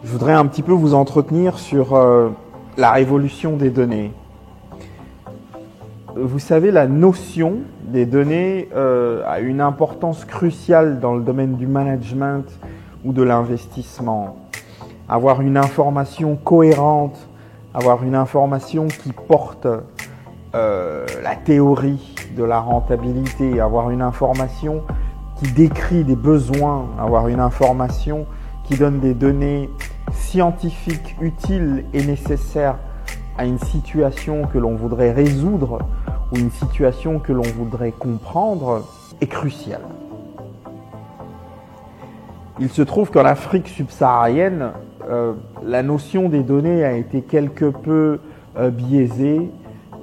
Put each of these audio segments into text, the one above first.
Je voudrais un petit peu vous entretenir sur la révolution des données. Vous savez, la notion des données a une importance cruciale dans le domaine du management ou de l'investissement. Avoir une information cohérente, avoir une information qui porte la théorie de la rentabilité, avoir une information qui décrit des besoins, avoir une information qui donne des données scientifiques utiles et nécessaires à une situation que l'on voudrait résoudre ou une situation que l'on voudrait comprendre est crucial. Il se trouve qu'en Afrique subsaharienne, la notion des données a été quelque peu biaisée.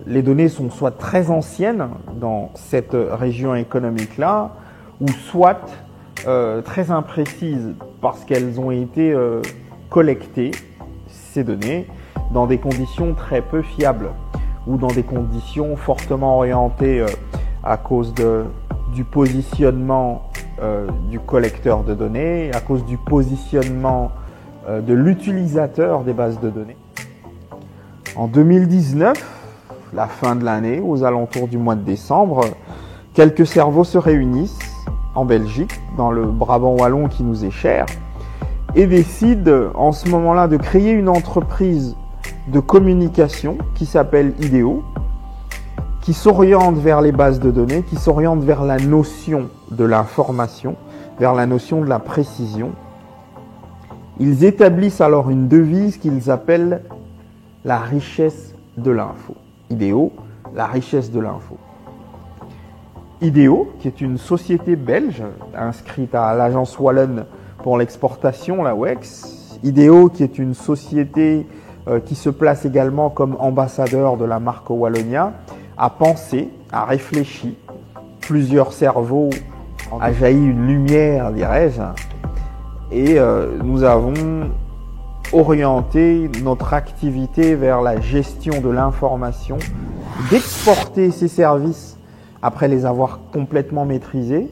Les données sont soit très anciennes dans cette région économique-là, ou soit très imprécises parce qu'elles ont été collectées, ces données, dans des conditions très peu fiables ou dans des conditions fortement orientées à cause du positionnement du collecteur de données, à cause du positionnement de l'utilisateur des bases de données. En 2019, la fin de l'année, aux alentours du mois de décembre, quelques cerveaux se réunissent en Belgique, dans le Brabant wallon qui nous est cher, et décident en ce moment-là de créer une entreprise de communication qui s'appelle Ideo, qui s'oriente vers les bases de données, qui s'oriente vers la notion de l'information, vers la notion de la précision. Ils établissent alors une devise qu'ils appellent la richesse de l'info. Ideo, la richesse de l'info. Ideo, qui est une société belge inscrite à l'agence wallonne pour l'exportation, la WEX. Ideo, qui est une société qui se place également comme ambassadeur de la marque Wallonia, a pensé, a réfléchi. Plusieurs cerveaux a jailli une lumière, dirais-je, et nous avons orienté notre activité vers la gestion de l'information, d'exporter ces services après les avoir complètement maîtrisés,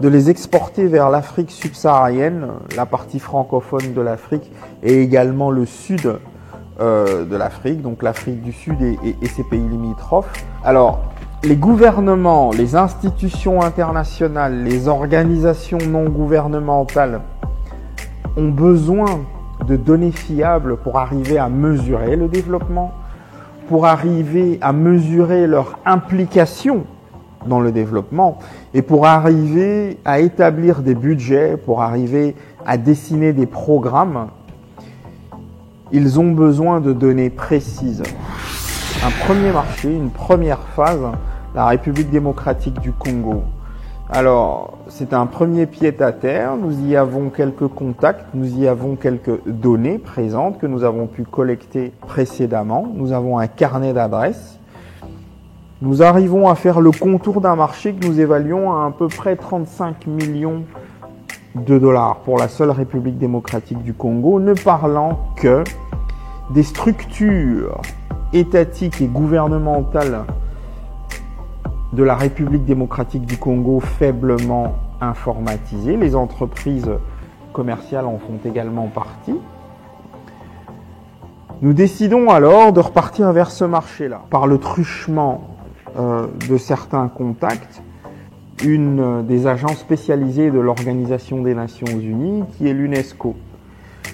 de les exporter vers l'Afrique subsaharienne, la partie francophone de l'Afrique et également le sud de l'Afrique, donc l'Afrique du Sud et ses pays limitrophes. Alors, les gouvernements, les institutions internationales, les organisations non gouvernementales ont besoin de données fiables pour arriver à mesurer le développement, pour arriver à mesurer leur implication dans le développement et pour arriver à établir des budgets, pour arriver à dessiner des programmes. Ils ont besoin de données précises. Un premier marché, une première phase, la République démocratique du Congo. Alors, c'est un premier pied-à-terre, nous y avons quelques contacts, nous y avons quelques données présentes que nous avons pu collecter précédemment. Nous avons un carnet d'adresses. Nous arrivons à faire le contour d'un marché que nous évaluons à peu près 35 millions de dollars pour la seule République démocratique du Congo, ne parlant que des structures étatiques et gouvernementales de la République démocratique du Congo faiblement informatisées. Les entreprises commerciales en font également partie. Nous décidons alors de repartir vers ce marché-là. Par le truchement de certains contacts, une des agences spécialisées de l'Organisation des Nations Unies, qui est l'UNESCO.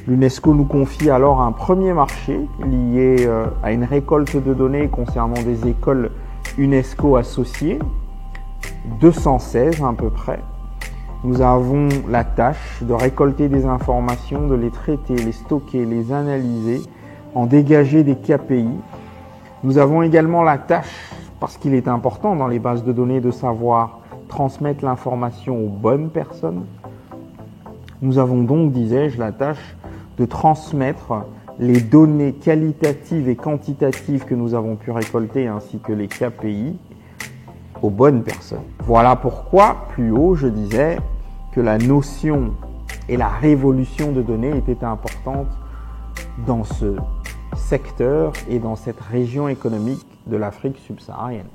L'UNESCO nous confie alors un premier marché lié à une récolte de données concernant des écoles UNESCO associées, 216 à peu près. Nous avons la tâche de récolter des informations, de les traiter, les stocker, les analyser, en dégager des KPI. Nous avons également la tâche, parce qu'il est important dans les bases de données de savoir transmettre l'information aux bonnes personnes. Nous avons donc, disais-je, la tâche de transmettre les données qualitatives et quantitatives que nous avons pu récolter ainsi que les KPI aux bonnes personnes. Voilà pourquoi, plus haut, je disais que la notion et la révolution de données était importante dans ce secteur et dans cette région économique de l'Afrique subsaharienne.